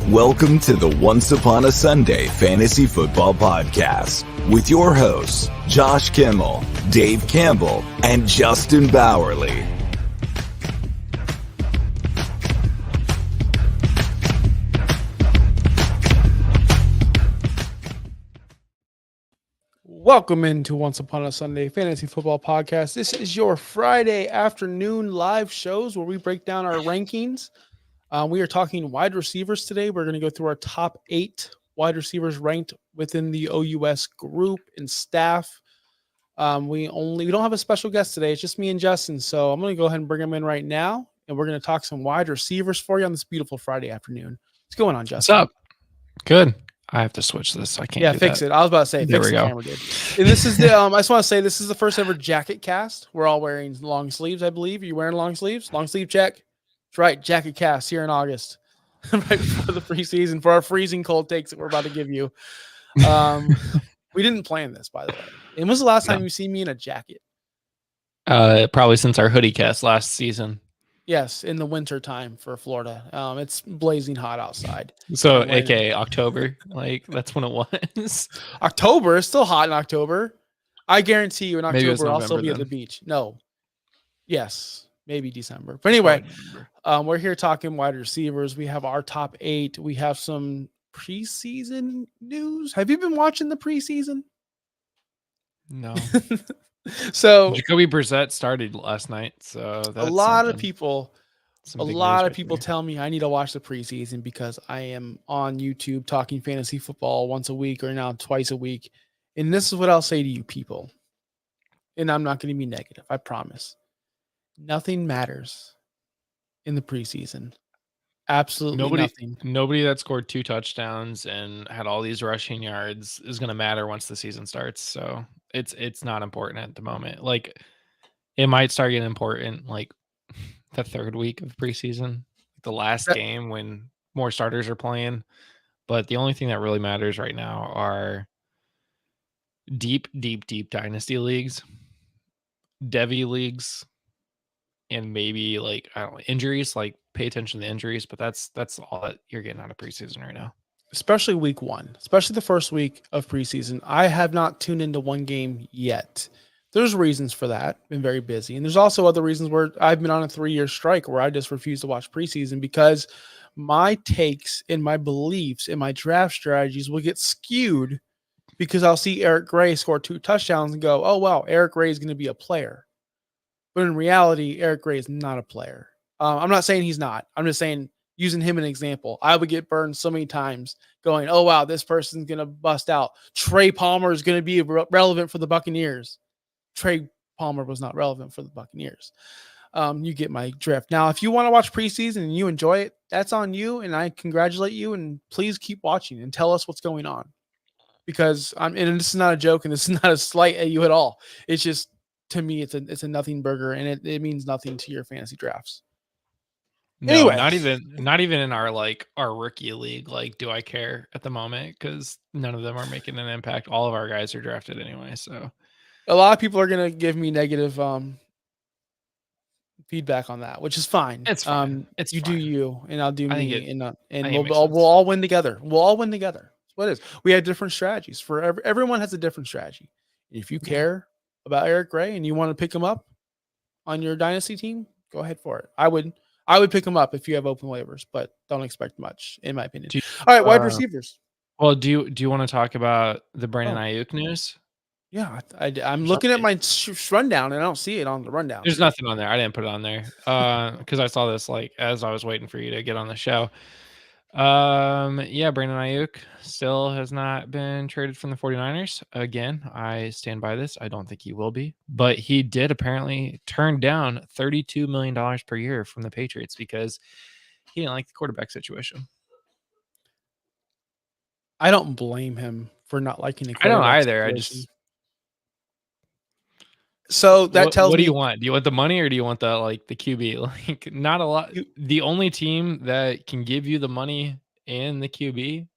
Welcome to the Once Upon a Sunday Fantasy Football Podcast with your hosts, Josh Kimmel, Dave Campbell, and Justin Bowerly. Welcome into Once Upon a Sunday Fantasy Football Podcast. This is your Friday afternoon live shows where we break down our rankings. We are talking wide receivers today. We're going to go through our top 8 wide receivers ranked within the OUS group and staff. We don't have a special guest today. It's just me and Justin. So I'm going to go ahead and bring him in right now, and we're going to talk some wide receivers for you on this beautiful Friday afternoon. What's going on, Justin? What's up? Good. I have to switch this. I can't. Yeah, fix it. I was about to say, fix the camera, dude. And this is the. I just want to say this is the first ever jacket cast. We're all wearing long sleeves, I believe. Are you wearing long sleeves? Long sleeve check. That's right. Jacket cast here in August, right before the preseason for our freezing cold takes that we're about to give you. We didn't plan this, by the way. And when was the last time you see me in a jacket? Probably since our hoodie cast last season. Yes, in the winter time for Florida. It's blazing hot outside. So, aka October, like that's when it was. October is still hot in October. I guarantee you in October I'll still be then. at the beach. No. Yes, maybe December. But anyway, we're here talking wide receivers. We have our top 8. We have some preseason news. Have you been watching the preseason? No. So Jacoby Brissett started last night. So that's a lot of people tell me I need to watch the preseason because I am on YouTube talking fantasy football once a week or now twice a week. And this is what I'll say to you people. And I'm not going to be negative. I promise. Nothing matters in the preseason. Absolutely nothing. Nobody that scored 2 touchdowns and had all these rushing yards is going to matter once the season starts. So it's not important at the moment. Like it might start getting important like the 3rd week of preseason, the last game when more starters are playing. But the only thing that really matters right now are deep dynasty leagues, Devy leagues, and maybe like I don't know, injuries. Like pay attention to the injuries, but that's all that you're getting out of preseason right now. Especially week 1, especially the first week of preseason. I have not tuned into one game yet. There's reasons for that. Been very busy. And there's also other reasons where I've been on a 3-year strike where I just refuse to watch preseason because my takes and my beliefs and my draft strategies will get skewed because I'll see Eric Gray score 2 touchdowns and go, oh, wow, Eric Gray is going to be a player. But in reality, Eric Gray is not a player. I'm not saying he's not. I'm just saying using him an example. I would get burned so many times going, oh, wow, this person's going to bust out. Trey Palmer is going to be relevant for the Buccaneers. Trey Palmer was not relevant for the Buccaneers. You get my drift. Now, if you want to watch preseason and you enjoy it, that's on you, and I congratulate you, and please keep watching and tell us what's going on. Because and this is not a joke, and this is not a slight at you at all. It's just, to me, it's a nothing burger, and it means nothing to your fantasy drafts. No, anyway, not even in our rookie league. Like, do I care at the moment? Because none of them are making an impact. All of our guys are drafted anyway. So a lot of people are gonna give me negative feedback on that, which is fine. It's fine. You do you, and I'll do me, and we'll all win together. We'll all win together. That's what it is. We have different strategies. For everyone has a different strategy. If you care about Eric Gray and you want to pick him up on your dynasty team, go ahead for it. I would pick him up if you have open waivers, but don't expect much, in my opinion. All right, wide receivers. Well, do you want to talk about the Brandon Ayuk news? Yeah, I'm looking at my rundown and I don't see it on the rundown. There's nothing on there. I didn't put it on there because I saw this like as I was waiting for you to get on the show. Brandon Ayuk still has not been traded from the 49ers. Again, I stand by this. I don't think he will be, but he did apparently turn down $32 million per year from the Patriots because he didn't like the quarterback situation. I don't blame him for not liking the quarterback I don't either. Situation. So that tells me. What do you want? Do you want the money or do you want the QB? Like not a lot. The only team that can give you the money and the QB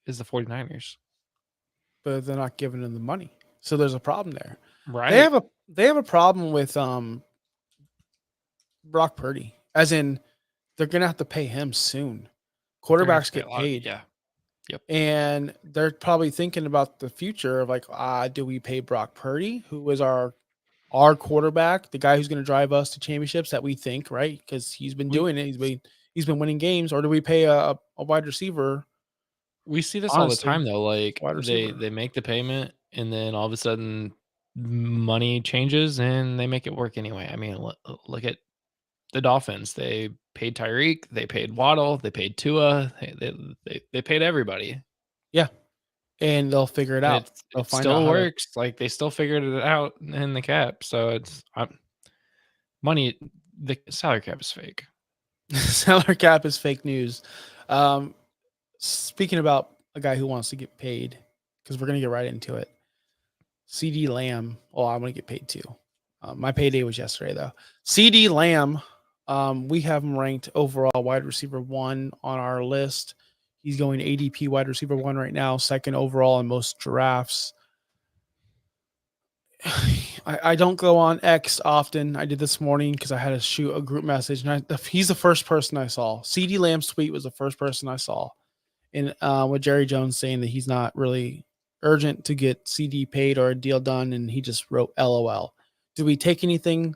is the 49ers. But they're not giving him the money. So there's a problem there. Right. They have a problem with Brock Purdy. As in they're gonna have to pay him soon. Quarterbacks Pay a get lot. paid. Yeah. Yep. And they're probably thinking about the future of like, do we pay Brock Purdy, who was our quarterback, the guy who's going to drive us to championships that we think, right? Because he's been doing it. He's been winning games. Or do we pay a wide receiver? We see this all the Honestly, time though. Like wide receiver. they make the payment and then all of a sudden money changes and they make it work anyway. I mean, look at the Dolphins. They paid Tyreek, they paid Waddle, they paid Tua, they paid everybody. Yeah, and they'll figure it And out. They'll it find out still how to. works. Like they still figured it out in the cap. So it's money. The salary cap is fake. Salary cap is fake news. Speaking about a guy who wants to get paid, because we're gonna get right into it. CD Lamb. Oh, I'm gonna get paid too. My payday was yesterday though. CD Lamb. We have him ranked overall wide receiver 1 on our list. He's going ADP wide receiver 1 right now, second overall in most drafts. I don't go on X often. I did this morning because I had to shoot a group message, and he's the first person I saw. CD Lamb's tweet was the first person I saw, and with Jerry Jones saying that he's not really urgent to get CD paid or a deal done, and he just wrote LOL. Do we take anything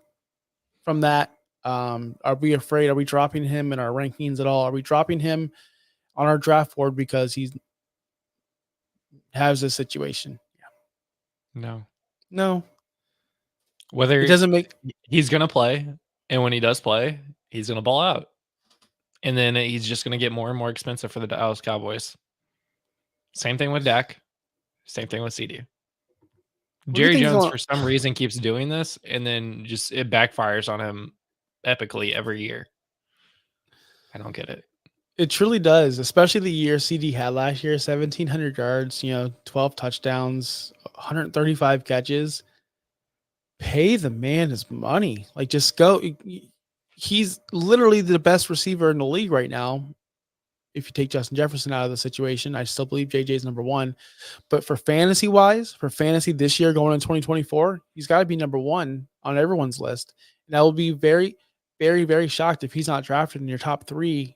from that? Are we afraid? Are we dropping him in our rankings at all? Are we dropping him on our draft board because he has this situation? No. Whether It doesn't make. he's gonna play, and when he does play, he's gonna ball out, and then he's just gonna get more and more expensive for the Dallas Cowboys. Same thing with Dak. Same thing with CD. Jerry Jones, for some reason, keeps doing this, and then just it backfires on him epically every year. I don't get it. It truly does, especially the year CD had last year, 1,700 yards, 12 touchdowns, 135 catches. Pay the man his money. Like, just go. He's literally the best receiver in the league right now. If you take Justin Jefferson out of the situation, I still believe JJ's number 1. But for fantasy this year going in 2024, he's got to be number 1 on everyone's list. And I will be very, very, very shocked if he's not drafted in your top 3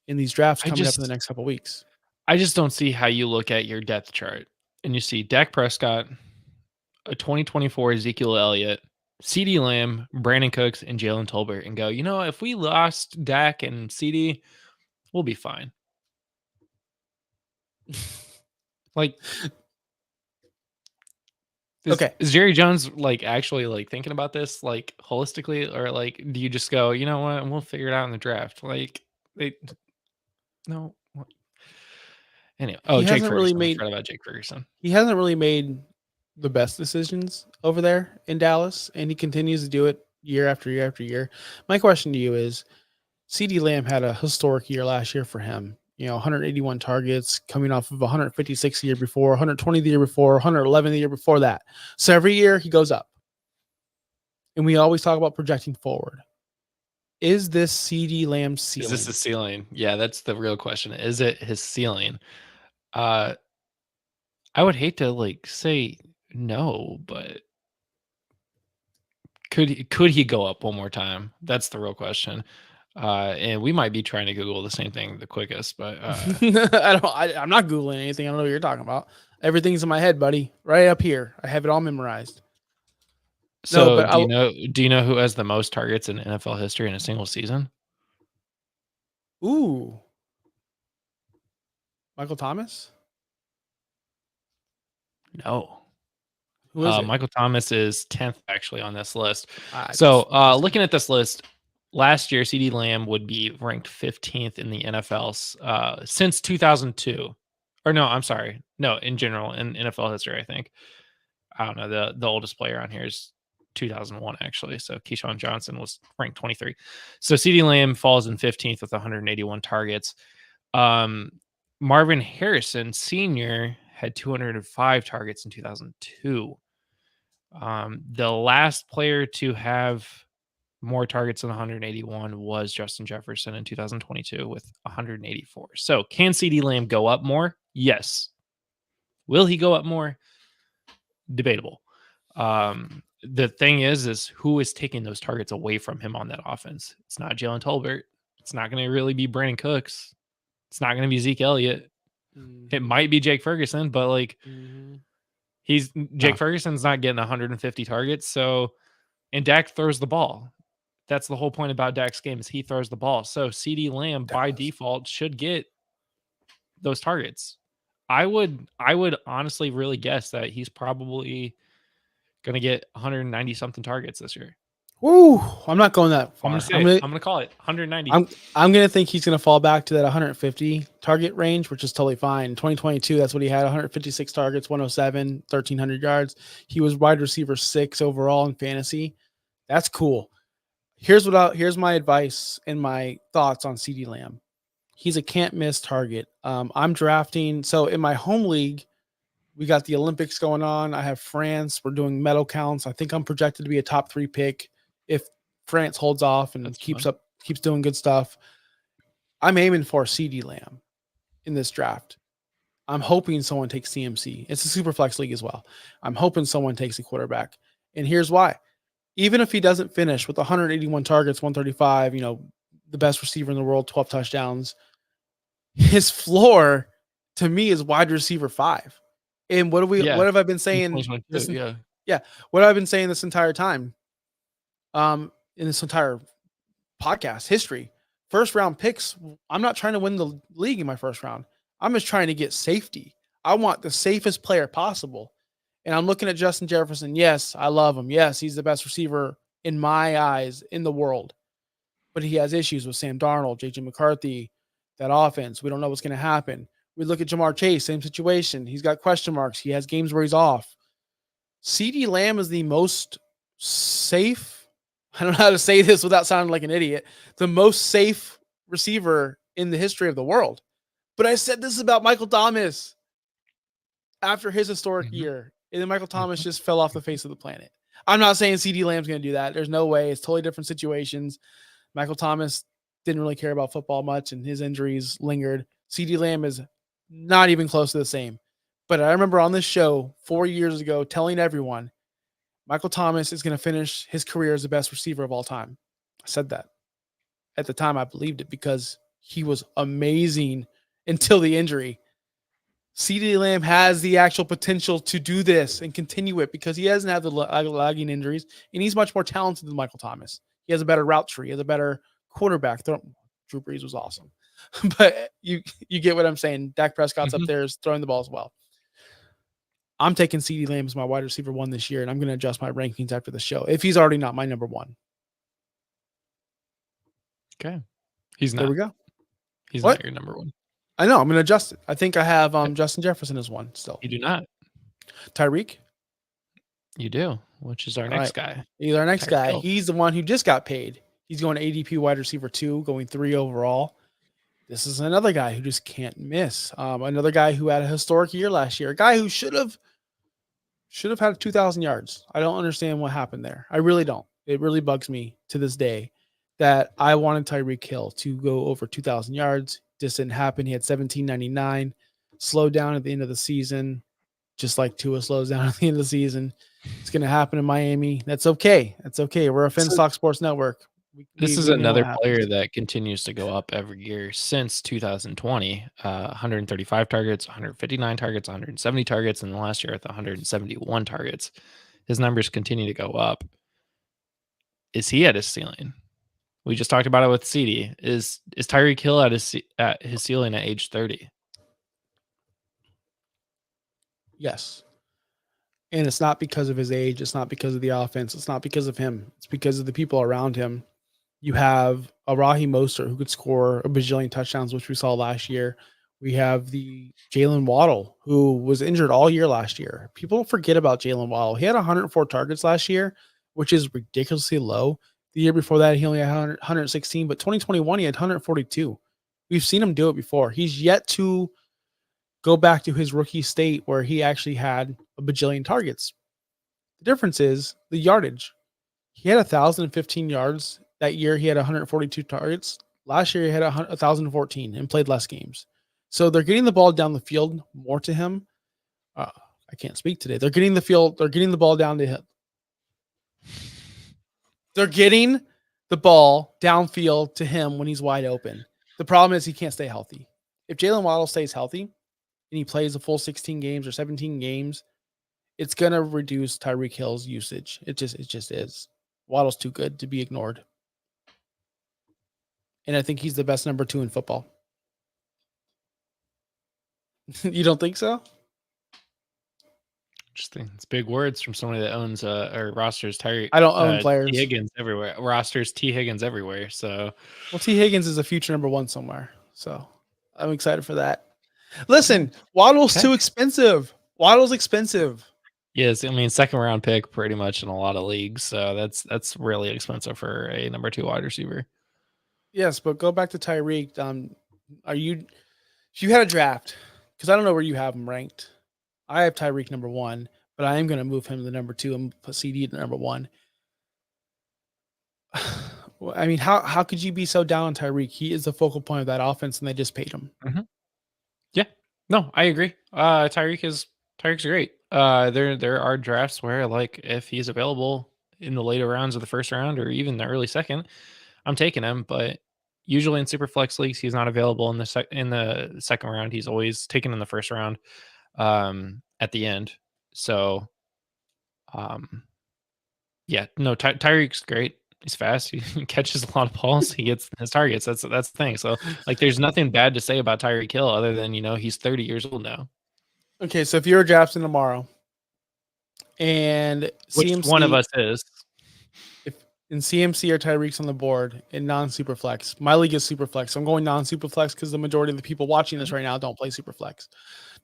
in these drafts coming up in the next couple of weeks. I just don't see how you look at your depth chart and you see Dak Prescott, a 2024 Ezekiel Elliott, CD Lamb, Brandon Cooks, and Jalen Tolbert, and go, if we lost Dak and CD, we'll be fine. Like, is Jerry Jones actually thinking about this holistically, or do you just go, you know what, we'll figure it out in the draft? No. Anyway, Jake Ferguson. I forgot about Jake Ferguson. He hasn't really made the best decisions over there in Dallas, and he continues to do it year after year after year. My question to you is, CD Lamb had a historic year last year for him. 181 targets coming off of 156 the year before, 120 the year before, 111 the year before that. So every year he goes up. And we always talk about projecting forward. Is this CD Lamb's ceiling? Is this the ceiling? Yeah, that's the real question. Is it his ceiling? I would hate to say no, but could he go up one more time? That's the real question. And we might be trying to Google the same thing the quickest, but I'm not Googling anything. I don't know what you're talking about. Everything's in my head, buddy. Right up here. I have it all memorized. So do you know who has the most targets in NFL history in a single season? Ooh. Michael Thomas? No. Who is it? Michael Thomas is 10th actually on this list. So looking at this list, last year CD Lamb would be ranked 15th in the NFL since 2002. Or no, I'm sorry. No, in general in NFL history, I think. I don't know. The oldest player on here is 2001 actually. So Keyshawn Johnson was ranked 23. So CD Lamb falls in 15th with 181 targets. Marvin Harrison Sr. had 205 targets in 2002. The last player to have more targets than 181 was Justin Jefferson in 2022 with 184. So can CD Lamb go up more? Yes. Will he go up more? Debatable. The thing is who is taking those targets away from him on that offense? It's not Jalen Tolbert. It's not going to really be Brandon Cooks. It's not going to be Zeke Elliott. Mm-hmm. It might be Jake Ferguson, but like Jake No. Ferguson's not getting 150 targets. So, and Dak throws the ball. That's the whole point about Dak's game is he throws the ball. So CeeDee Lamb by default should get those targets. I would honestly really guess that he's probably going to get 190 something targets this year. Woo! I'm not going that far. I'm going to call it 190. I'm going to think he's going to fall back to that 150 target range, which is totally fine. In 2022, that's what he had, 156 targets, 107, 1,300 yards. He was wide receiver 6 overall in fantasy. That's cool. Here's my advice and my thoughts on CeeDee Lamb. He's a can't miss target. I'm drafting. So in my home league, we got the Olympics going on. I have France. We're doing medal counts. I think I'm projected to be a top 3 pick if France holds off and keeps doing good stuff. I'm aiming for CeeDee Lamb in this draft. I'm hoping someone takes CMC. It's a super flex league as well. I'm hoping someone takes a quarterback. And here's why. Even if he doesn't finish with 181 targets, 135, the best receiver in the world, 12 touchdowns, his floor to me is wide receiver 5. And what have I been saying? What have I been saying this entire time? In this entire podcast history, first round picks. I'm not trying to win the league in my first round. I'm just trying to get safety. I want the safest player possible. And I'm looking at Justin Jefferson. Yes, I love him. Yes, he's the best receiver in my eyes in the world. But he has issues with Sam Darnold, JJ McCarthy, that offense. We don't know what's going to happen. We look at Jamar Chase, same situation. He's got question marks. He has games where he's off. CeeDee Lamb is the most safe. I don't know how to say this without sounding like an idiot. The most safe receiver in the history of the world. But I said this about Michael Thomas after his historic year. And then Michael Thomas just fell off the face of the planet. I'm not saying CeeDee Lamb's going to do that. There's no way. It's totally different situations. Michael Thomas didn't really care about football much, and his injuries lingered. CeeDee Lamb is not even close to the same. But I remember on this show 4 years ago telling everyone Michael Thomas is going to finish his career as the best receiver of all time. I said that. At the time, I believed it because he was amazing until the injury. CeeDee Lamb has the actual potential to do this and continue it because he doesn't have the lagging injuries, and he's much more talented than Michael Thomas. He has a better route tree. He has a better quarterback. Drew Brees was awesome. But you get what I'm saying. Dak Prescott's up there is throwing the ball as well. I'm taking CeeDee Lamb as my wide receiver 1 this year, and I'm going to adjust my rankings after the show if he's already not my number 1. Okay. He's not. There we go. He's not your number 1. I know. I'm going to adjust it. I think I have Justin Jefferson as 1 still. You do not. Tyreek? You do, which is our next guy. He's our next guy. He's the one who just got paid. He's going ADP wide receiver 2, going 3 overall. This is another guy who just can't miss. Another guy who had a historic year last year. A guy who should have had 2,000 yards. I don't understand what happened there. I really don't. It really bugs me to this day that I wanted Tyreek Hill to go over 2,000 yards. Just didn't happen. He had 1799, slowed down at the end of the season, just like Tua slows down at the end of the season. It's going to happen in Miami. That's okay. That's okay. We're a Finstock Sports Network. This is another player that continues to go up every year since 2020. 135 targets, 159 targets, 170 targets, and last year at the 171 targets. His numbers continue to go up. Is he at his ceiling? We just talked about it with CeeDee. Is Tyreek Hill at his ceiling at age 30? Yes. And it's not because of his age. It's not because of the offense. It's not because of him. It's because of the people around him. You have a Raheem Mostert who could score a bajillion touchdowns, which we saw last year. We have the Jalen Waddle, who was injured all year last year. People don't forget about Jalen Waddle. He had 104 targets last year, which is ridiculously low. The year before that, he only had 116, but 2021, he had 142. We've seen him do it before. He's yet to go back to his rookie state where he actually had a bajillion targets. The difference is the yardage. He had 1,015 yards. That year, he had 142 targets. Last year, he had 1,014 and played less games. So they're getting the ball down the field more to him. I can't speak today. They're getting the ball down to him. They're getting the ball downfield to him when he's wide open. The problem is he can't stay healthy. If Jalen Waddle stays healthy and he plays a full 16 games or 17 games, it's gonna reduce Tyreek Hill's usage. It just is. Waddle's too good to be ignored. And I think he's the best number 2 in football. You don't think so? Interesting. It's big words from somebody that owns or rosters I don't own T players. Higgins everywhere. Rosters T Higgins everywhere. So Well, T Higgins is a future number 1 somewhere. So I'm excited for that. Listen, Waddle's too expensive. Waddle's expensive. yes, I mean second round pick pretty much in a lot of leagues. So that's really expensive for a number 2 wide receiver. Yes, but go back to Tyreek. Are you if you had a draft, because I don't know where you have him ranked. I have Tyreek number 1, but I am going to move him to the number 2 and put CD to number 1. I mean, how could you be so down on Tyreek? He is the focal point of that offense, and they just paid him. Mm-hmm. Yeah, no, I agree. Tyreek's great. There are drafts where like if he's available in the later rounds of the first round or even the early second, I'm taking him. But usually in super flex leagues, he's not available in the second round. He's always taken in the first round, at the end. So, yeah, no, Tyreek's great. He's fast. He catches a lot of balls. He gets his targets. That's the thing. So, like, there's nothing bad to say about Tyreek Hill other than he's 30 years old now. Okay, so if you're drafting tomorrow, and Which CMC, one of us is? if in CMC or Tyreek's on the board in non-superflex, my league is superflex. So I'm going non-superflex because the majority of the people watching this right now don't play superflex.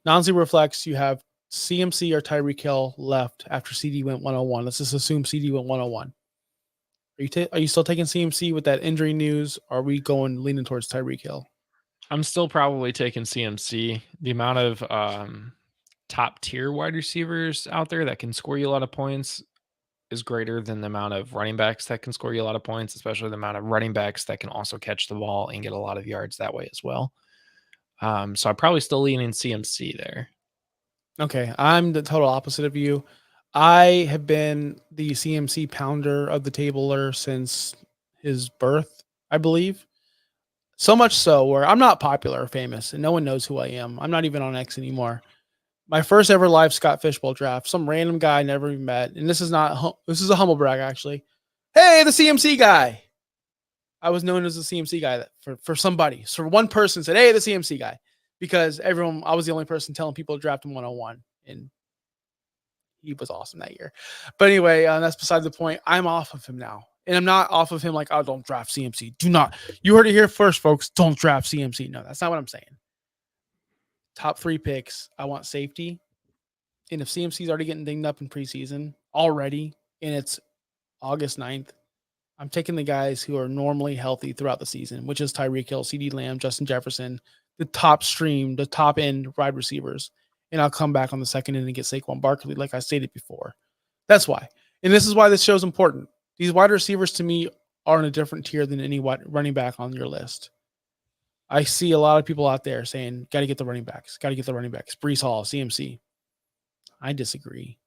Non-superflex, you have CMC or Tyreek Hill left after CD went 101. Let's just assume CD went 101. Are you still taking CMC with that injury news? Or are we going leaning towards Tyreek Hill? I'm still probably taking CMC. The amount of top tier wide receivers out there that can score you a lot of points is greater than the amount of running backs that can score you a lot of points, especially the amount of running backs that can also catch the ball and get a lot of yards that way as well. So I'm probably still leaning CMC there. Okay, I'm the total opposite of you. I have been the CMC pounder of the tabler since his birth, I believe. So much so where I'm not popular or famous and no one knows who I am. I'm not even on X anymore. My first ever live Scott Fishbowl draft, some random guy I never even met. And this is a humble brag, actually. Hey, the CMC guy. I was known as the CMC guy for somebody. So one person said, hey, the CMC guy. Because I was the only person telling people to draft him 101. And he was awesome that year. But anyway, that's beside the point. I'm off of him now. And I'm not off of him like, oh, don't draft CMC. Do not. You heard it here first, folks. Don't draft CMC. No, that's not what I'm saying. Top 3 picks. I want safety. And if CMC's already getting dinged up in preseason already, and it's August 9th, I'm taking the guys who are normally healthy throughout the season, which is Tyreek Hill, CD Lamb, Justin Jefferson, the top end wide receivers. And I'll come back on the second end and get Saquon Barkley, like I stated before. That's why. And this is why this show is important. These wide receivers to me are in a different tier than any running back on your list. I see a lot of people out there saying, got to get the running backs. Brees Hall, CMC. I disagree.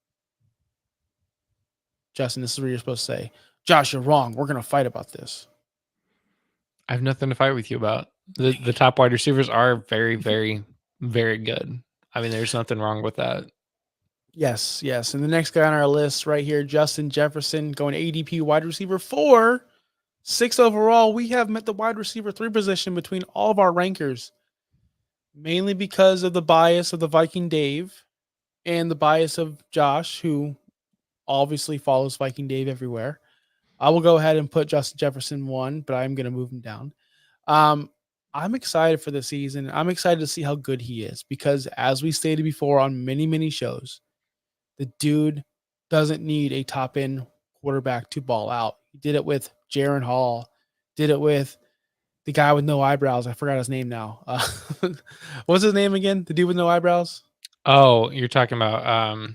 Justin, this is what you're supposed to say. Josh, you're wrong. We're going to fight about this. I have nothing to fight with you about. The top wide receivers are very, very, very good. I mean, there's nothing wrong with that. Yes. And the next guy on our list right here, Justin Jefferson, going ADP wide receiver 4, 6 overall. We have met the wide receiver 3 position between all of our rankers, mainly because of the bias of the Viking Dave and the bias of Josh, who obviously follows Viking Dave everywhere. I will go ahead and put Justin Jefferson 1, but I'm going to move him down. I'm excited for the season. I'm excited to see how good he is because, as we stated before on many, many shows, the dude doesn't need a top end quarterback to ball out. He did it with Jaron Hall, did it with the guy with no eyebrows. I forgot his name now. What's his name again? The dude with no eyebrows? Oh, you're talking about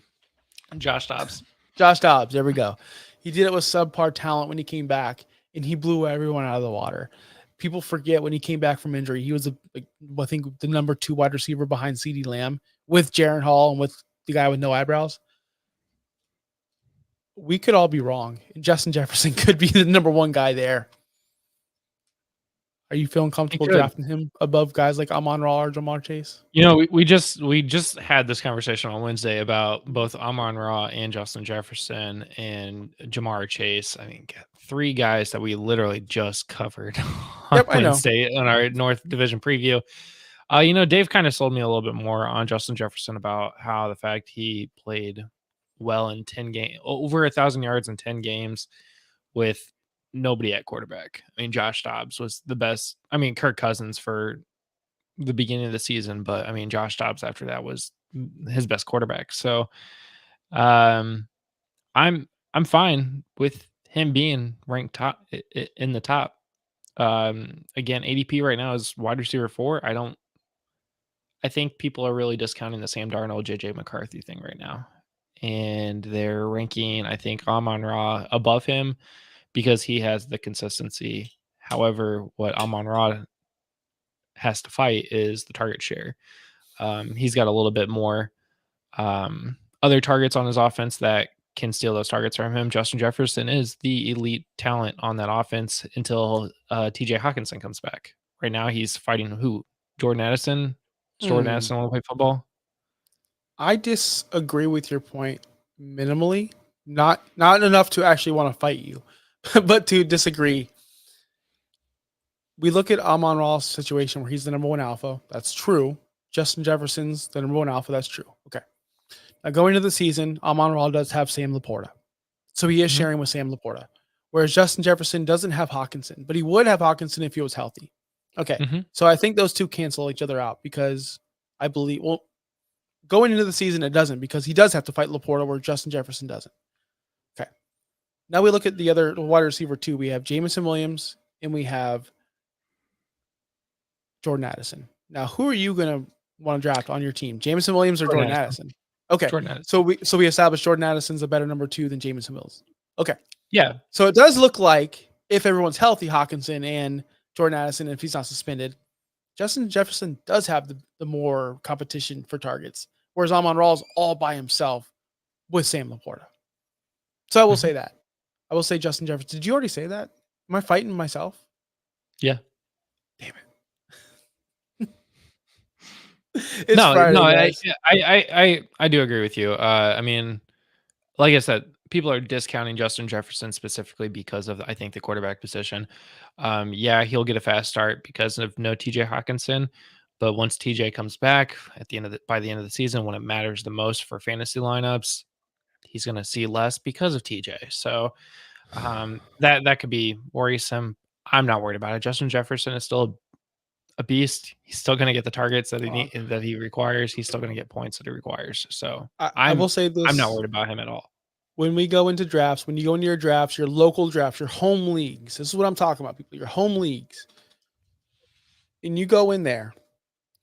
Josh Dobbs. Josh Dobbs. There we go. He did it with subpar talent when he came back, and he blew everyone out of the water. People forget when he came back from injury, he was I think the number 2 wide receiver behind CD Lamb with Jaron Hall and with the guy with no eyebrows. We could all be wrong. Justin Jefferson could be the number 1 guy there. Are you feeling comfortable drafting him above guys like Amon-Ra or Jamar Chase? We just had this conversation on Wednesday about both Amon-Ra and Justin Jefferson and Jamar Chase. I mean, 3 guys that we literally just covered on Wednesday on our North Division preview. Dave kind of sold me a little bit more on Justin Jefferson about how the fact he played well in 10 games, over 1,000 yards in 10 games with nobody at quarterback. I mean, Josh Dobbs was the best. I mean, Kirk Cousins for the beginning of the season, but I mean, Josh Dobbs after that was his best quarterback. So, I'm fine with him being ranked top in the top. Again, ADP right now is wide receiver 4. I think people are really discounting the Sam Darnold, JJ McCarthy thing right now. And they're ranking, I think, Amon-Ra above him because he has the consistency. However, what Amon-Ra has to fight is the target share. He's got a little bit more other targets on his offense that can steal those targets from him. Justin Jefferson is the elite talent on that offense until TJ Hawkinson comes back. Right now, he's fighting who? Jordan Addison? Jordan Addison want to play football? I disagree with your point minimally. Not enough to actually want to fight you, but to disagree. We look at Amon-Ra's situation where he's the number 1 alpha. That's true. Justin Jefferson's the number 1 alpha. That's true. Okay. Now going into the season, Amon-Ra does have Sam Laporta. So he is sharing with Sam Laporta. Whereas Justin Jefferson doesn't have Hawkinson, but he would have Hawkinson if he was healthy. Okay. So I think those two cancel each other out because I believe, going into the season, it doesn't because he does have to fight Laporta where Justin Jefferson doesn't. Okay. Now we look at the other wide receiver 2. We have Jameson Williams and we have Jordan Addison. Now, who are you going to want to draft on your team? Jameson Williams or Jordan Addison? Okay. Jordan Addison. So we established Jordan Addison's a better number 2 than Jameson Williams. Okay. Yeah. So it does look like if everyone's healthy, Hawkinson and Jordan Addison, if he's not suspended, Justin Jefferson does have the more competition for targets, whereas Amon-Ra is all by himself with Sam Laporta. So I will say that. I will say Justin Jefferson. Did you already say that? Am I fighting myself? Yeah. Damn it. Friday, I do agree with you. I mean, like I said, people are discounting Justin Jefferson specifically because of, I think, the quarterback position. Yeah, he'll get a fast start because of no TJ Hawkinson. But once TJ comes back by the end of the season, when it matters the most for fantasy lineups, he's going to see less because of TJ. So that could be worrisome. I'm not worried about it. Justin Jefferson is still a beast. He's still going to get the targets that he requires. He's still going to get points that he requires. So I will say this: I'm not worried about him at all. When we go into drafts, when you go into your drafts, your local drafts, your home leagues, this is what I'm talking about, people. Your home leagues, and you go in there,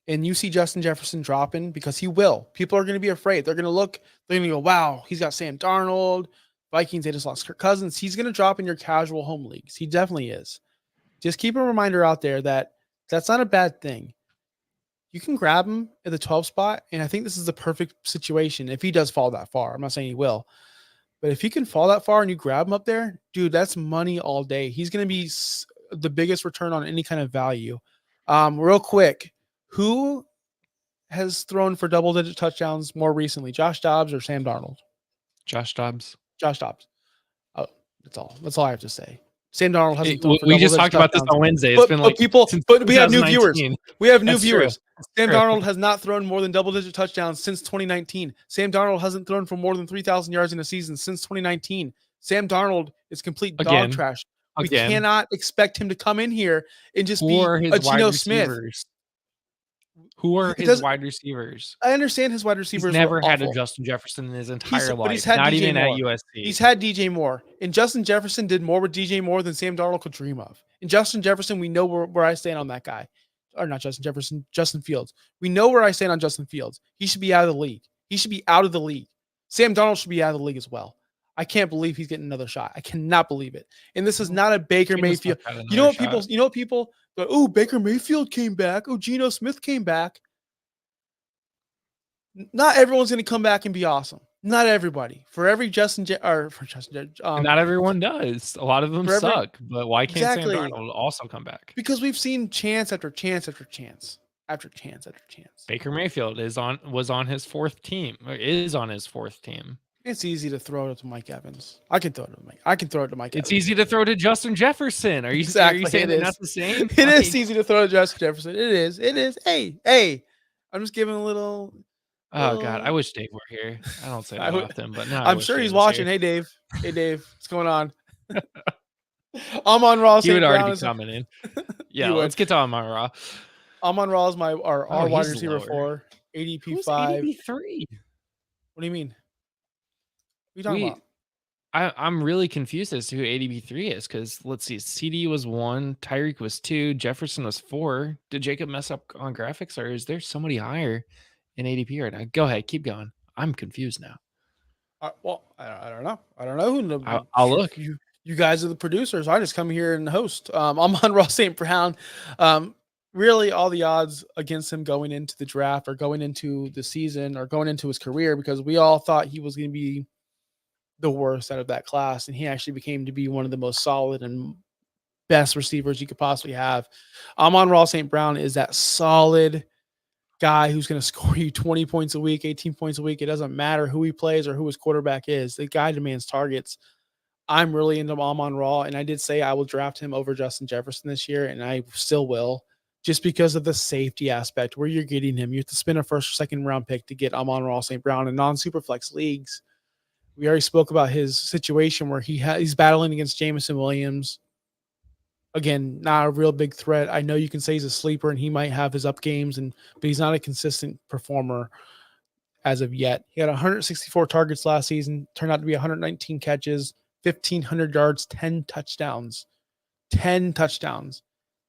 and you see Justin Jefferson dropping because he will. People are going to be afraid. They're going to look. They're going to go, "Wow, he's got Sam Darnold. Vikings, they just lost Kirk Cousins." He's going to drop in your casual home leagues. He definitely is. Just keep a reminder out there that that's not a bad thing. You can grab him at the 12 spot, and I think this is the perfect situation if he does fall that far. I'm not saying he will, but if he can fall that far and you grab him up there, dude, that's money all day. He's going to be the biggest return on any kind of value. Real quick, who has thrown for double-digit touchdowns more recently, Josh Dobbs or Sam Darnold? Josh Dobbs. Josh Dobbs. Oh, that's all. That's all I have to say. Sam Darnold hasn't thrown for we just talked about this on Wednesday. It's been like but we have new viewers. We have new viewers. Sam Darnold has not thrown more than double-digit touchdowns since 2019. Sam Darnold hasn't thrown for more than 3,000 yards in a season since 2019. Sam Darnold is complete dog trash. We cannot expect him to come in here and just be a Geno Smith. Who are his wide receivers? I understand his wide receivers. He's never had a Justin Jefferson in his entire life. But he's had not DJ even Moore. at USC. He's had DJ Moore. And Justin Jefferson did more with DJ Moore than Sam Darnold could dream of. And Justin Jefferson, we know where I stand on that guy. Or not Justin Jefferson, Justin Fields. We know where I stand on Justin Fields. He should be out of the league. He should be out of the league. Sam Darnold should be out of the league as well. I can't believe he's getting another shot. I cannot believe it. And this is not a Baker Mayfield. You know what people go, oh, Baker Mayfield came back. Oh, Geno Smith came back. Not everyone's going to come back and be awesome. Not everybody. For every Justin, or for Justin, And not everyone does. A lot of them for every suck. But why can't Sam exactly Darnold also come back? because we've seen chance after chance after chance after chance after chance. Baker Mayfield was on his fourth team, or is on his fourth team. It's easy to throw it to Mike Evans. I can throw it to Mike. I can throw it to Mike It's Evans. easy to throw to Justin Jefferson. Are you Exactly. saying It they're is. not the same? It is easy to throw to Justin Jefferson. It is. It is. Hey. I'm just giving a little. Oh God, I wish Dave were here. I don't say I that would, often, but now I I'm wish sure Dave he's was watching. here. Hey, Dave. Hey, Dave. What's going on? Amon-Ra He would St. already Brown be is. coming in. He Yeah, would. let's get to Amon-Ra. Amon-Ra is our wide He's receiver lower. 4, ADP Who's 5. ADP 3? What do you mean? What are you talking about? I'm really confused as to who ADP 3 is because let's see, CD was 1, Tyreek was 2, Jefferson was 4. Did Jacob mess up on graphics, or is there somebody higher in ADP right now? Go ahead, keep going. I'm confused now. Well, I don't know. I don't know who. I'll look. You guys are the producers. I just come here and host. Amon-Ra St. Brown. Really, all the odds against him going into the draft or going into the season or going into his career, because we all thought he was going to be the worst out of that class, and he actually became to be one of the most solid and best receivers you could possibly have. Amon-Ra St. Brown is that solid guy who's going to score you 20 points a week, 18 points a week. It doesn't matter who he plays or who his quarterback is. The guy demands targets. I'm really into Amon-Ra, and I did say I will draft him over Justin Jefferson this year, and I still will, just because of the safety aspect where you're getting him. You have to spend a first or second round pick to get Amon-Ra St. Brown in non-superflex leagues. We already spoke about his situation where he's battling against Jameson Williams. Again, not a real big threat. I know you can say he's a sleeper and he might have his up games, but he's not a consistent performer as of yet. He had 164 targets last season, turned out to be 119 catches, 1,500 yards, 10 touchdowns. 10 touchdowns.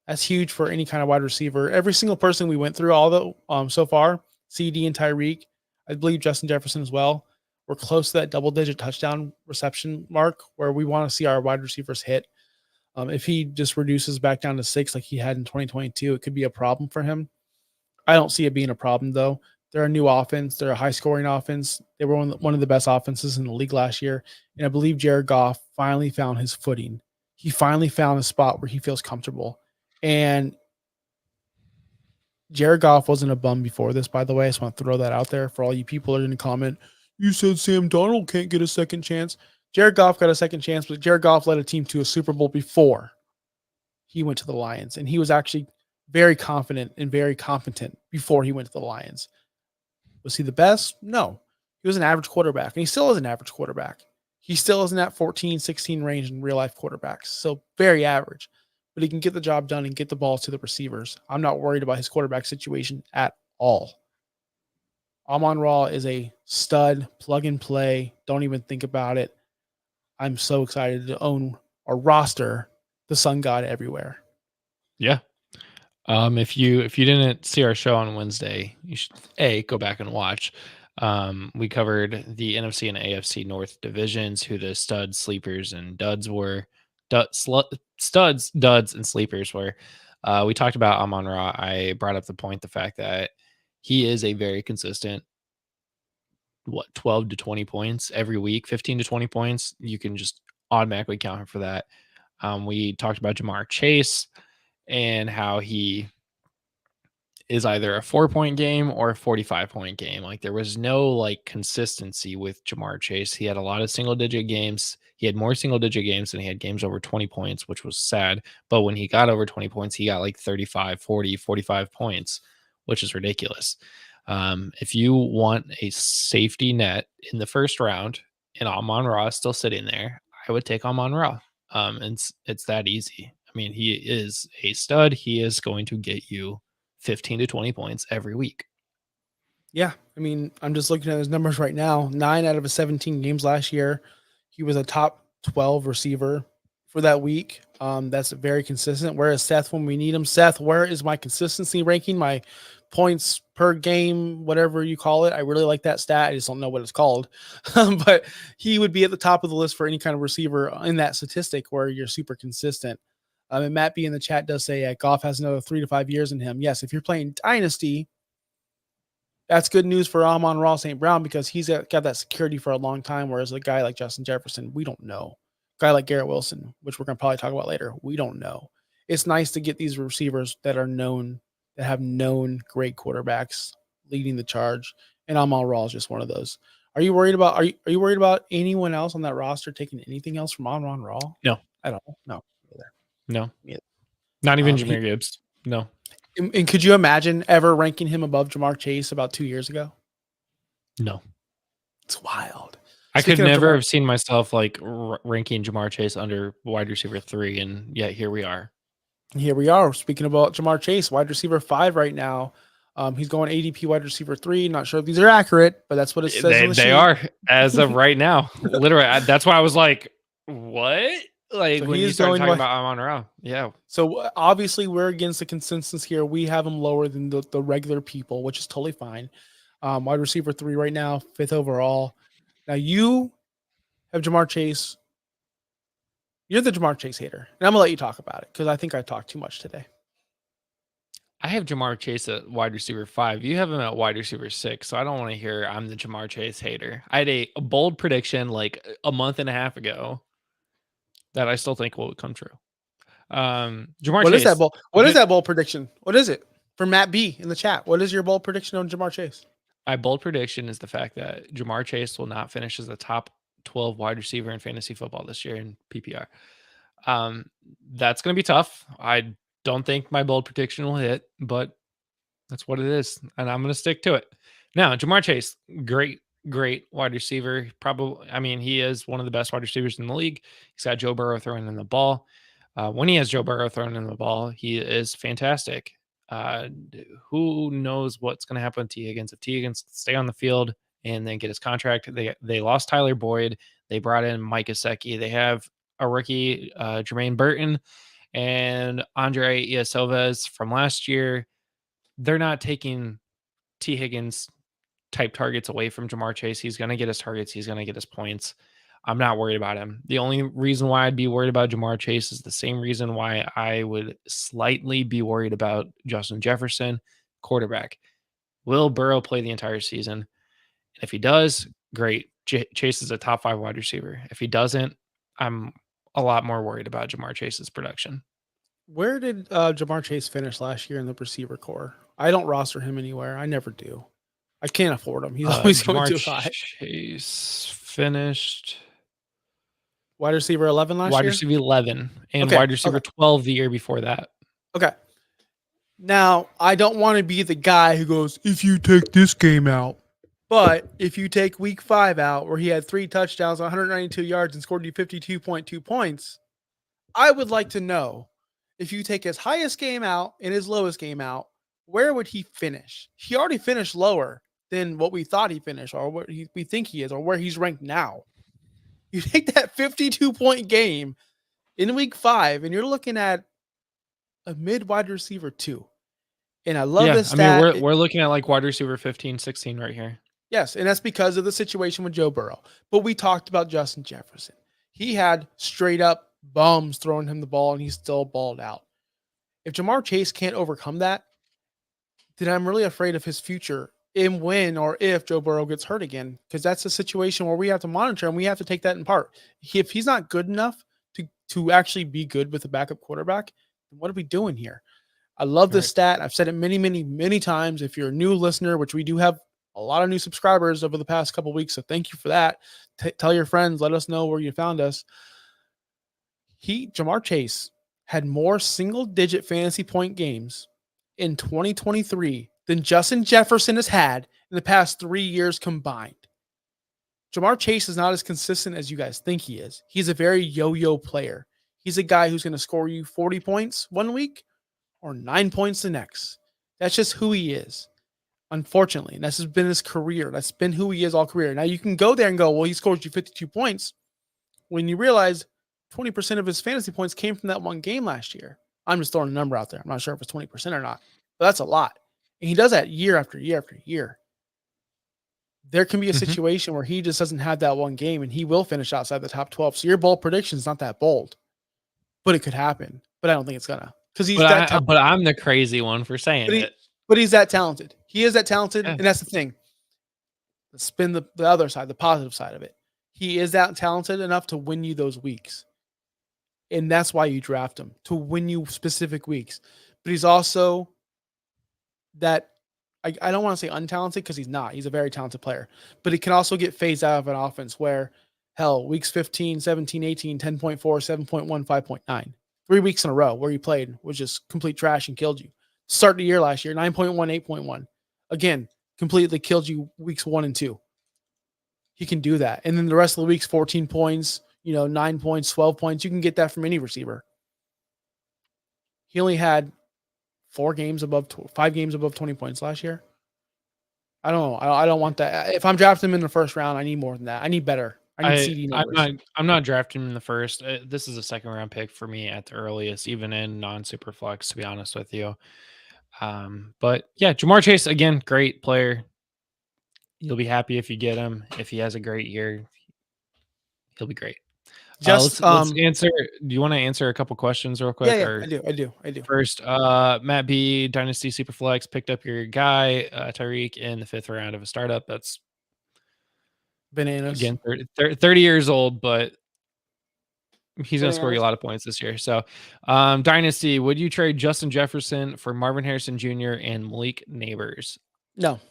That's huge for any kind of wide receiver. Every single person we went through, so far, CD and Tyreek, I believe Justin Jefferson as well, we're close to that double-digit touchdown reception mark where we want to see our wide receivers hit. If he just reduces back down to 6 like he had in 2022, it could be a problem for him. I don't see it being a problem, though. They're a new offense. They're a high-scoring offense. They were one of the best offenses in the league last year. And I believe Jared Goff finally found his footing. He finally found a spot where he feels comfortable. And Jared Goff wasn't a bum before this, by the way. I just want to throw that out there for all you people that are going to comment. You said Sam Darnold can't get a second chance. Jared Goff got a second chance, but Jared Goff led a team to a Super Bowl before he went to the Lions. And he was actually very confident and very competent before he went to the Lions. Was he the best? No. He was an average quarterback, and he still is an average quarterback. He still is in that 14, 16 range in real-life quarterbacks, so very average. But he can get the job done and get the balls to the receivers. I'm not worried about his quarterback situation at all. Amon-Ra is a stud, plug-and-play. Don't even think about it. I'm so excited to own or roster the Sun God everywhere. Yeah. If you didn't see our show on Wednesday, you should go back and watch. We covered the NFC and AFC North divisions, who the studs, sleepers, and duds were. Studs, duds, and sleepers were. We talked about Amon-Ra. I brought up the fact that he is a very consistent, 12 to 20 points every week, 15 to 20 points. You can just automatically count him for that. We talked about Jamar Chase and how he is either a 4-point game or a 45-point game. Like there was no consistency with Jamar Chase. He had a lot of single-digit games. He had more single-digit games than he had games over 20 points, which was sad. But when he got over 20 points, he got 35, 40, 45 points, which is ridiculous. If you want a safety net in the first round and Amon-Ra is still sitting there, I would take Amon-Ra. And it's that easy. I mean, he is a stud. He is going to get you 15 to 20 points every week. Yeah. I mean, I'm just looking at his numbers right now. 9 out of his 17 games last year, he was a top 12 receiver for that week. That's very consistent. Where is Seth when we need him? Seth, where is my consistency ranking? My points per game, whatever you call it. I really like that stat. I just don't know what it's called. But he would be at the top of the list for any kind of receiver in that statistic where you're super consistent. And Matt B in the chat does say Goff has another 3 to 5 years in him. Yes, if you're playing Dynasty, That's good news for Amon-Ra St. Brown because he's got that security for a long time, whereas a guy like Justin Jefferson, we don't know. A guy like Garrett Wilson, which we're going to probably talk about later, we don't know. It's nice to get these receivers that are known, that have known great quarterbacks leading the charge, and Amon-Ra is just one of those. Are you worried about anyone else on that roster taking anything else from Amon-Ra? No. I don't know. No. Either. No. Either. Not even Jahmyr Gibbs. No. And could you imagine ever ranking him above Jamar Chase about 2 years ago? No. It's wild. I could never have seen myself like ranking Jamar Chase under wide receiver 3, and yet here we are. Here we are. Speaking about Jamar Chase, wide receiver 5 right now. He's going ADP wide receiver 3. Not sure if these are accurate, but that's what it says. They are as of right now. Literally, that's why I was like, "What?" Like so when you started talking about Amon-Ra. Yeah. So obviously we're against the consensus here. We have him lower than the regular people, which is totally fine. Wide receiver 3 right now, 5th overall. Now you have Jamar Chase. You're the Jamar Chase hater. And I'm going to let you talk about it because I think I talked too much today. I have Jamar Chase at wide receiver 5. You have him at wide receiver 6. So I don't want to hear I'm the Jamar Chase hater. I had a bold prediction like a month and a half ago that I still think will come true. Jamar What Chase. Is that bold? What is that bold prediction? What is it? For Matt B in the chat. What is your bold prediction on Jamar Chase? My bold prediction is the fact that Jamar Chase will not finish as the top 12 wide receiver in fantasy football this year in PPR. That's going to be tough. I don't think my bold prediction will hit, but that's what it is. And I'm going to stick to it. Now, Jamar Chase, great wide receiver. Probably, I mean, he is one of the best wide receivers in the league. He's got Joe Burrow throwing in the ball. When he has Joe Burrow throwing in the ball, he is fantastic. Who knows what's going to happen with T. Higgins? If T. Higgins stay on the field and then get his contract, they lost Tyler Boyd. They brought in Mike Gesicki. They have a rookie, Jermaine Burton, and Andre Iosivas from last year. They're not taking T. Higgins type targets away from Jamar Chase. He's going to get his targets. He's going to get his points. I'm not worried about him. The only reason why I'd be worried about Jamar Chase is the same reason why I would slightly be worried about Justin Jefferson, quarterback. Will Burrow play the entire season? And if he does, great. Chase is a top 5 wide receiver. If he doesn't, I'm a lot more worried about Jamar Chase's production. Where did Jamar Chase finish last year in the receiver core? I don't roster him anywhere. I never do. I can't afford him. He's always going too high. Chase finished wide receiver 11 last year? Wide receiver 11 and wide receiver 12 the year before that. Okay. Now, I don't want to be the guy who goes, if you take this game out, but if you take week 5 out where he had 3 touchdowns, 192 yards and scored you 52.2 points, I would like to know if you take his highest game out and his lowest game out, where would he finish? He already finished lower than what we thought he finished or what we think he is or where he's ranked now. You take that 52-point game in week 5 and you're looking at a mid wide receiver 2. And I love this stat. I mean, we're looking at like wide receiver 15, 16 right here. Yes, and that's because of the situation with Joe Burrow. But we talked about Justin Jefferson. He had straight up bums throwing him the ball and he still balled out. If Jamar Chase can't overcome that, then I'm really afraid of his future in when or if Joe Burrow gets hurt again, because that's a situation where we have to monitor and we have to take that in part. If he's not good enough to actually be good with a backup quarterback, then what are we doing here? I love this stat. I've said it many, many, many times. If you're a new listener, which we do have a lot of new subscribers over the past couple of weeks, so thank you for that. Tell your friends, let us know where you found us. Jamar Chase had more single-digit fantasy point games in 2023 than Justin Jefferson has had in the past 3 years combined. Jamar Chase is not as consistent as you guys think he is. He's a very yo-yo player. He's a guy who's going to score you 40 points one week or 9 points the next. That's just who he is, unfortunately. And this has been his career. That's been who he is all career. Now, you can go there and go, well, he scored you 52 points when you realize 20% of his fantasy points came from that one game last year. I'm just throwing a number out there. I'm not sure if it's 20% or not, but that's a lot. And he does that year after year after year. There can be a situation where he just doesn't have that one game and he will finish outside the top 12. So your bold prediction is not that bold, but it could happen. But I don't think it's gonna, because he's but I'm the crazy one for saying it. But he's that talented. He is that talented, Yeah. and that's the thing. Spin the other side, the positive side of it. He is that talented enough to win you those weeks. And that's why you draft him, to win you specific weeks. But he's also that I don't want to say untalented because he's not. He's a very talented player. But he can also get phased out of an offense where, hell, weeks 15, 17, 18, 10.4, 7.1, 5.9. 3 weeks in a row where he played was just complete trash and killed you. Start the year last year, 9.1, 8.1. Again, completely killed you weeks 1 and 2. He can do that. And then the rest of the weeks, 14 points, 9 points, 12 points. You can get that from any receiver. He only had 5 games above 20 points last year. I don't know. I don't want that. If I'm drafting him in the first round, I need more than that. I need better. I need CD numbers. I'm not drafting him in the first. This is a second round pick for me at the earliest, even in non-super flex, to be honest with you. But yeah, Jamar Chase, again, great player. You'll be happy if you get him. If he has a great year, he'll be great. Let's answer. Do you want to answer a couple questions real quick? Yeah, I do. First, Matt B, Dynasty Superflex picked up your guy Tyreek in the 5th round of a startup. That's bananas. Again, 30 years old, but he's going to score you a lot of points this year. So, Dynasty, would you trade Justin Jefferson for Marvin Harrison Jr. and Malik Neighbors? No.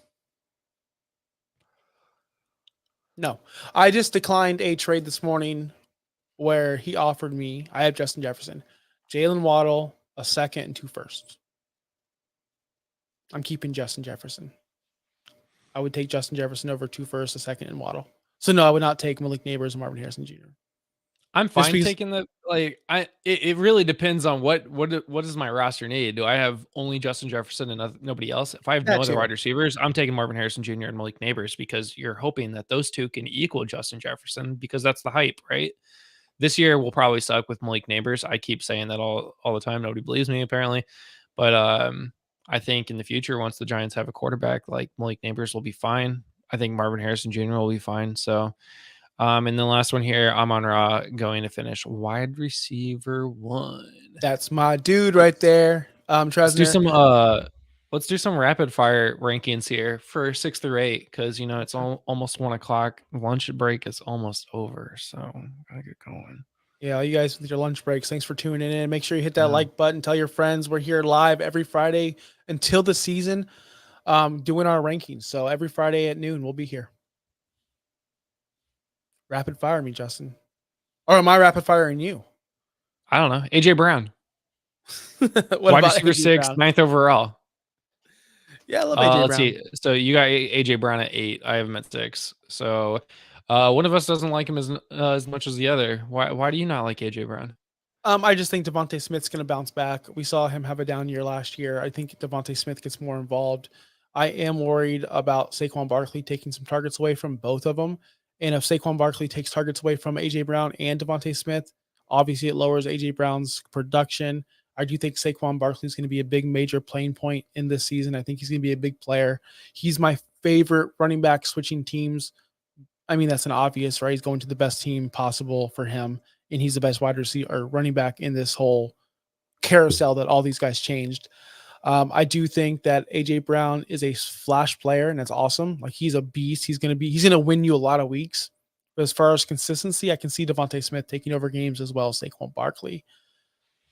I just declined a trade this morning where he offered me, I have Justin Jefferson, Jalen Waddle, a second and 2 firsts. I'm keeping Justin Jefferson. I would take Justin Jefferson over 2 firsts, a second, and Waddle. So no, I would not take Malik Neighbors and Marvin Harrison Jr. I'm fine taking the it really depends on what does my roster need. Do I have only Justin Jefferson and nobody else? If I have no other wide receivers, I'm taking Marvin Harrison Jr. and Malik Neighbors because you're hoping that those two can equal Justin Jefferson because that's the hype, right? This year will probably suck with Malik Neighbors. I keep saying that all the time. Nobody believes me apparently, but I think in the future, once the Giants have a quarterback, like Malik Neighbors will be fine. I think Marvin Harrison Jr. will be fine. So. And the last one here, I'm on Raw going to finish wide receiver 1. That's my dude right there. Let's do some rapid fire rankings here for 6 through 8 because it's almost 1 o'clock. Lunch break is almost over, so gotta get going. Yeah, you guys with your lunch breaks. Thanks for tuning in. Make sure you hit that like button. Tell your friends we're here live every Friday until the season, doing our rankings. So every Friday at noon we'll be here. Rapid fire me, Justin. Or am I rapid firing you? I don't know. AJ Brown. Wide receiver 6, 9th overall. Yeah, I love AJ Brown. Let's see. So you got AJ Brown at 8. I have him at 6. So one of us doesn't like him as much as the other. Why do you not like AJ Brown? I just think Devontae Smith's going to bounce back. We saw him have a down year last year. I think Devontae Smith gets more involved. I am worried about Saquon Barkley taking some targets away from both of them. And if Saquon Barkley takes targets away from AJ Brown and Devontae Smith, obviously it lowers AJ Brown's production. I do think Saquon Barkley is going to be a big major playing point in this season. I think he's going to be a big player. He's my favorite running back switching teams. I mean, that's an obvious, right? He's going to the best team possible for him. And he's the best wide receiver or running back in this whole carousel that all these guys changed. I do think that AJ Brown is a flash player, and that's awesome. Like he's a beast. He's going to win you a lot of weeks. But as far as consistency, I can see Devontae Smith taking over games as well as Saquon Barkley.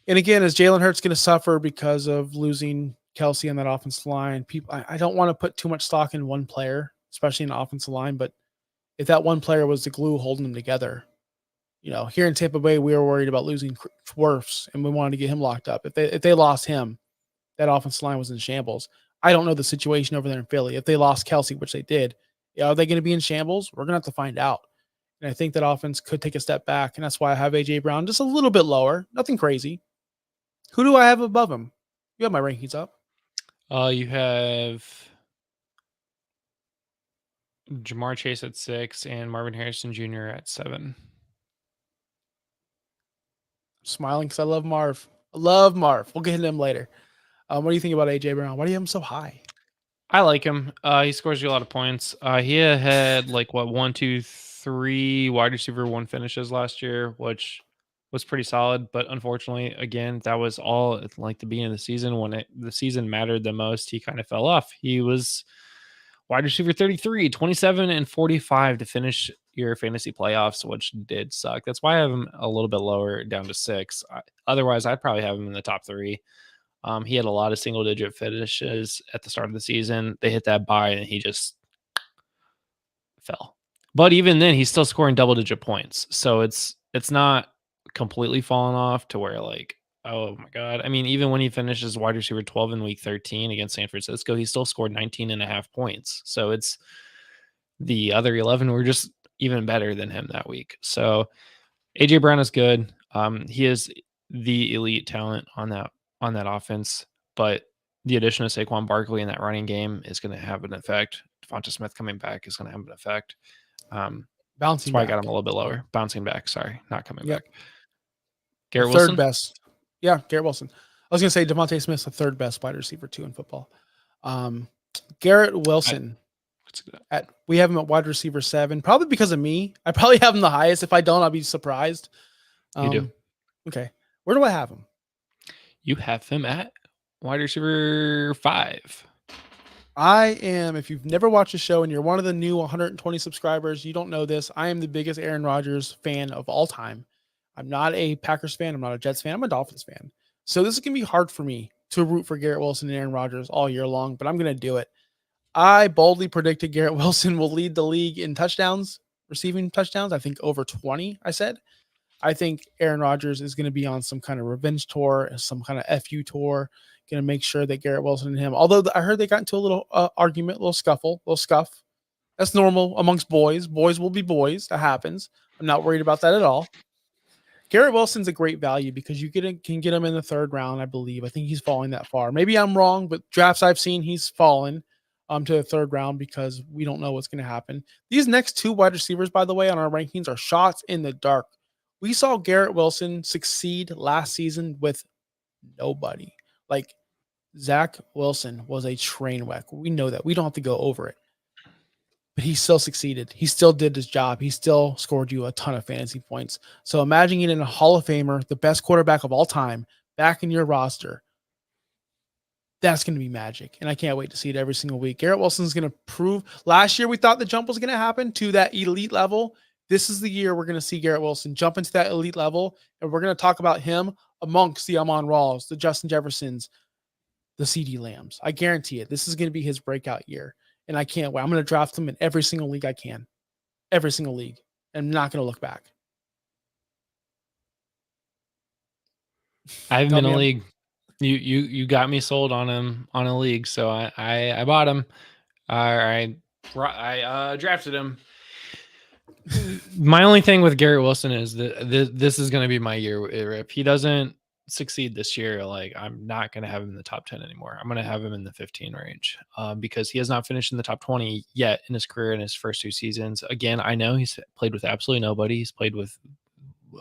And again, is Jalen Hurts going to suffer because of losing Kelsey on that offensive line? I don't want to put too much stock in one player, especially in the offensive line. But if that one player was the glue holding them together, here in Tampa Bay, we were worried about losing Wirfs, and we wanted to get him locked up. If they lost him, that offensive line was in shambles. I don't know the situation over there in Philly. If they lost Kelsey, which they did, are they going to be in shambles? We're going to have to find out. And I think that offense could take a step back, and that's why I have AJ Brown just a little bit lower. Nothing crazy. Who do I have above him? You have my rankings up. You have Jamar Chase at 6 and Marvin Harrison Jr. at 7. I'm smiling because I love Marv. I love Marv. We'll get into him later. What do you think about AJ Brown? Why do you have him so high? I like him. He scores you a lot of points. He had 1, 2, 3 wide receiver 1 finishes last year, which was pretty solid, but unfortunately, again, that was all at like the beginning of the season when the season mattered the most. He kind of fell off. He was wide receiver 33, 27 and 45 to finish your fantasy playoffs, which did suck. That's why I have him a little bit lower, down to 6. Otherwise, I'd probably have him in the top 3. He had a lot of single digit finishes at the start of the season. They hit that bye and he just fell. But even then, he's still scoring double digit points. So it's not completely fallen off to where like, oh my God. I mean, even when he finishes wide receiver 12 in week 13 against San Francisco, he still scored 19.5 points. So it's the other 11 were just even better than him that week. So AJ Brown is good. He is the elite talent on that offense, but the addition of Saquon Barkley in that running game is going to have an effect. Devonta Smith coming back is going to have an effect. Bouncing that's why back. I got him a little bit lower. Bouncing back. Sorry, not coming back. Garrett Wilson? Third best. Yeah, Garrett Wilson. I was going to say Devonta Smith's the third best wide receiver 2 in football. Garrett Wilson. We have him at wide receiver 7, probably because of me. I probably have him the highest. If I don't, I'll be surprised. You do. Okay. Where do I have him? You have him at wide receiver 5. I am, if you've never watched the show and you're one of the new 120 subscribers, you don't know this. I am the biggest Aaron Rodgers fan of all time. I'm not a Packers fan. I'm not a Jets fan. I'm a Dolphins fan. So this is going to be hard for me to root for Garrett Wilson and Aaron Rodgers all year long, but I'm going to do it. I boldly predicted Garrett Wilson will lead the league in touchdowns, receiving touchdowns. I think over 20, I said. I think Aaron Rodgers is going to be on some kind of revenge tour, some kind of FU tour, going to make sure that Garrett Wilson and him, although I heard they got into a little argument, little scuffle, little scuff. That's normal amongst boys. Boys will be boys. That happens. I'm not worried about that at all. Garrett Wilson's a great value because you can get him in the 3rd round, I believe. I think he's falling that far. Maybe I'm wrong, but drafts I've seen, he's fallen to the 3rd round because we don't know what's going to happen. These next 2 wide receivers, by the way, on our rankings are shots in the dark. We saw Garrett Wilson succeed last season with nobody. Like Zach Wilson was a train wreck. We know that. We don't have to go over it. But he still succeeded. He still did his job. He still scored you a ton of fantasy points. So imagine getting a Hall of Famer, the best quarterback of all time, back in your roster. That's going to be magic. And I can't wait to see it every single week. Garrett Wilson's going to prove. Last year, we thought the jump was going to happen to that elite level. This is the year we're going to see Garrett Wilson jump into that elite level. And we're going to talk about him amongst the Amon-Ra's, the Justin Jeffersons, the CeeDee Lambs. I guarantee it. This is going to be his breakout year. And I can't wait. I'm going to draft him in every single league I can. Every single league. I'm not going to look back. I have him in a league. You got me sold on him on a league, so I bought him. I drafted him. My only thing with Garrett Wilson is that this is going to be my year. If he doesn't succeed this year, like I'm not going to have him in the top 10 anymore. I'm going to have him in the 15 range because he has not finished in the top 20 yet in his career in his first 2 seasons. Again, I know he's played with absolutely nobody. He's played with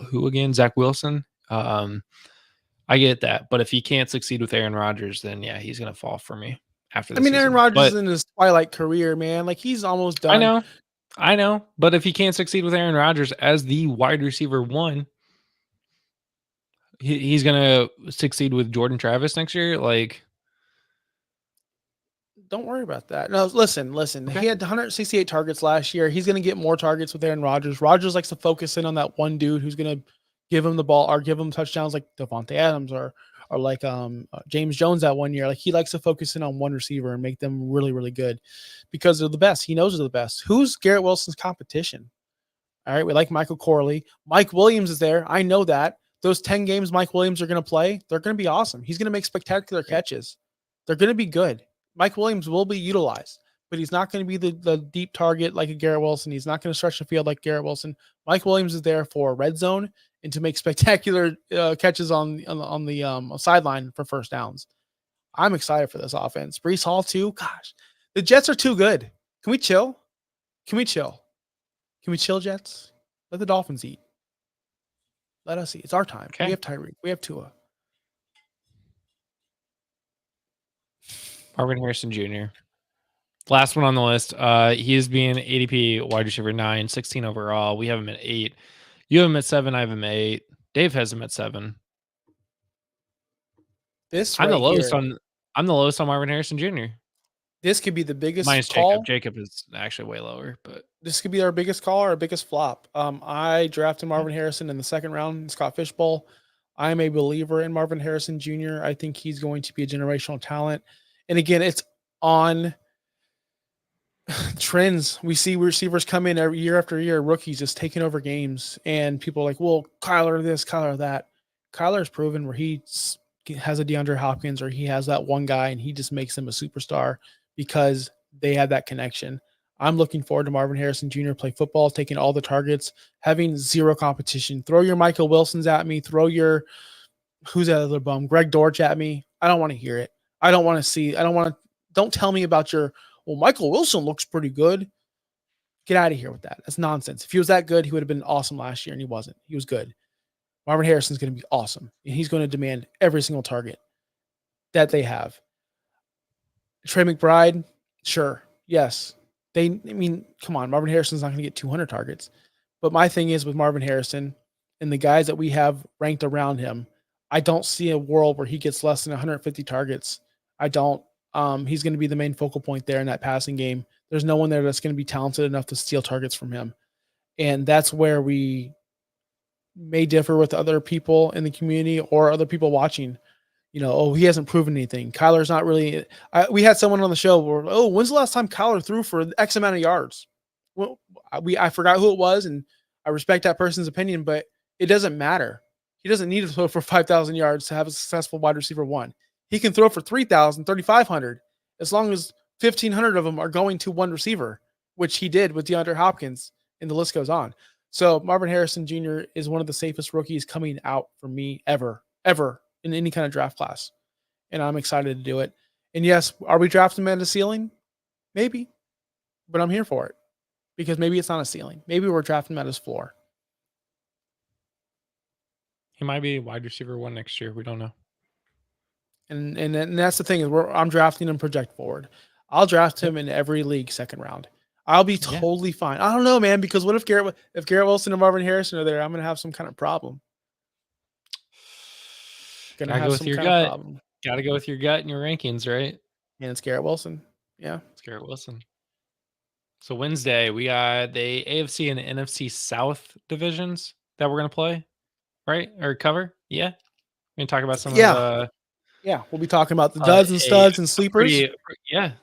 who again? Zach Wilson. I get that, but if he can't succeed with Aaron Rodgers, then yeah, he's going to fall for me after the season. Aaron Rodgers is in his twilight career, man. Like he's almost done. I know, but if he can't succeed with Aaron Rodgers as the wide receiver 1, he's going to succeed with Jordan Travis next year. Like, don't worry about that. No, listen. Okay. He had 168 targets last year. He's going to get more targets with Aaron Rodgers. Rodgers likes to focus in on that one dude who's going to give him the ball or give him touchdowns like Devontae Adams or like James Jones that one year. Like he likes to focus in on one receiver and make them really, really good because they're the best. He knows they're the best. Who's Garrett Wilson's competition? All right. We like Michael Corley. Mike Williams is there. I know that. Those 10 games Mike Williams are going to play, they're going to be awesome. He's going to make spectacular catches. They're going to be good. Mike Williams will be utilized, but he's not going to be the deep target like a Garrett Wilson. He's not going to stretch the field like Garrett Wilson. Mike Williams is there for red zone and to make spectacular catches on the sideline for first downs. I'm excited for this offense. Breece Hall too. Gosh, the Jets are too good. Can we chill? Can we chill, Jets? Let the Dolphins eat. Let us eat. It's our time. Okay. We have Tyreek. We have Tua. Marvin Harrison Jr. Last one on the list. He is being ADP wide receiver 9, 16 overall. We have him at 8. You have him at 7. I have him at 8. Dave has him at 7. This I'm right the lowest here, on Marvin Harrison Jr. this could be the biggest Minus call. Jacob is actually way lower, but This could be our biggest call or our biggest flop. I drafted Marvin Harrison in the second round in Scott Fishbowl. I'm a believer in Marvin Harrison Jr. I think he's going to be a generational talent. And again, it's on trends. We see receivers come in every year after year, rookies just taking over games, and people are like, well, Kyler this, Kyler that. Kyler's proven where he has a DeAndre Hopkins or he has that one guy and he just makes them a superstar because they have that connection. I'm looking forward to Marvin Harrison Jr. play football, taking all the targets, having zero competition. Throw your Michael Wilsons at me. Throw your, who's that other bum, Greg Dortch at me. I don't want to hear it. I don't want to see. Don't tell me about your, well, Michael Wilson looks pretty good. Get out of here with that. That's nonsense. If he was that good, he would have been awesome last year, and he wasn't. He was good. Marvin Harrison's going to be awesome, and he's going to demand every single target that they have. Trey McBride, sure. Yes. Come on. Marvin Harrison's not going to get 200 targets. But my thing is with Marvin Harrison and the guys that we have ranked around him, I don't see a world where he gets less than 150 targets. I don't. He's going to be the main focal point there in that passing game. There's no one there that's going to be talented enough to steal targets from him. And that's where we may differ with other people in the community or other people watching. He hasn't proven anything. Kyler's not really. We had someone on the show where, when's the last time Kyler threw for X amount of yards? Well, I forgot who it was, and I respect that person's opinion, but it doesn't matter. He doesn't need to throw for 5,000 yards to have a successful wide receiver one. He can throw for 3,000, 3,500, as long as 1,500 of them are going to one receiver, which he did with DeAndre Hopkins, and the list goes on. So Marvin Harrison Jr. is one of the safest rookies coming out for me ever in any kind of draft class. And I'm excited to do it. And yes, are we drafting him at a ceiling? Maybe. But I'm here for it. Because maybe it's not a ceiling. Maybe we're drafting him at his floor. he might be wide receiver 1 next year. We don't know. And that's the thing is I'm drafting him project forward. I'll draft him in every league second round. I'll be totally fine. I don't know, man, because what if Garrett Wilson and Marvin Harrison are there? I'm going to have some kind of problem. Gotta go with your gut. Gotta go with your gut and your rankings, right? And it's Garrett Wilson. Yeah. It's Garrett Wilson. So Wednesday, we got the AFC and the NFC South divisions that we're going to play, right? Or cover? Yeah. We're going to talk about some of the... Yeah, we'll be talking about the duds and studs and sleepers.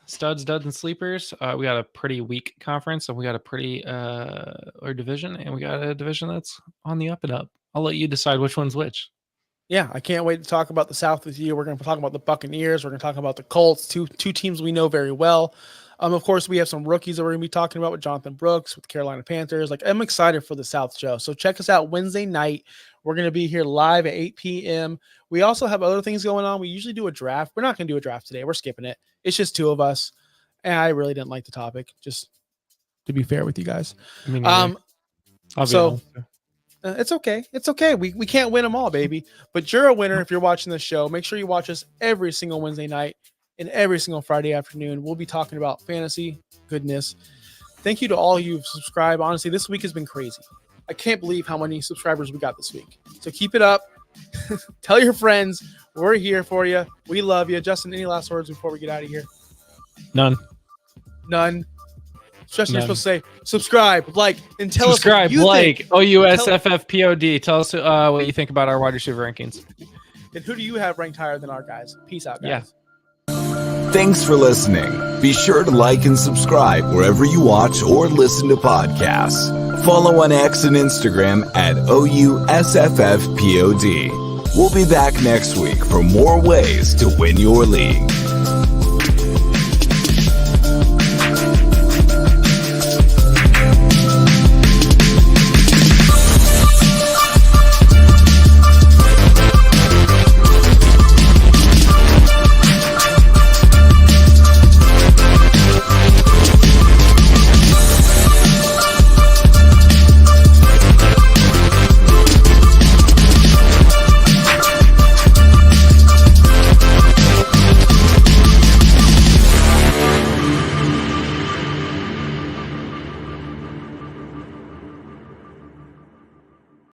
Studs, duds, and sleepers. We got a pretty weak conference, and we got a pretty or division, and we got a division that's on the up and up. I'll let you decide which one's which. Yeah, I can't wait to talk about the South with you. We're going to talk about the Buccaneers. We're going to talk about the Colts, two teams we know very well. Of course, we have some rookies that we're going to be talking about with Jonathan Brooks, with Carolina Panthers. I'm excited for the South show. So check us out Wednesday night. We're going to be here live at 8 p.m. We also have other things going on. We usually do a draft. We're not going to do a draft today. We're skipping it. It's just two of us. And I really didn't like the topic, just to be fair with you guys. It's okay. It's okay. We can't win them all, baby. But you're a winner if you're watching the show. Make sure you watch us every single Wednesday night and every single Friday afternoon. We'll be talking about fantasy goodness. Thank you to all you've subscribed. Honestly, this week has been crazy. I can't believe how many subscribers we got this week. So keep it up. Tell your friends. We're here for you. We love you. Justin, any last words before we get out of here? None. Especially you're supposed to say subscribe, like, and tell us what you think. OUSFFPOD. Tell us what you think about our wide receiver rankings. And who do you have ranked higher than our guys? Peace out, guys. Yeah. Thanks for listening. Be sure to like and subscribe wherever you watch or listen to podcasts. Follow on X and Instagram at OUSFFPOD. We'll be back next week for more ways to win your league.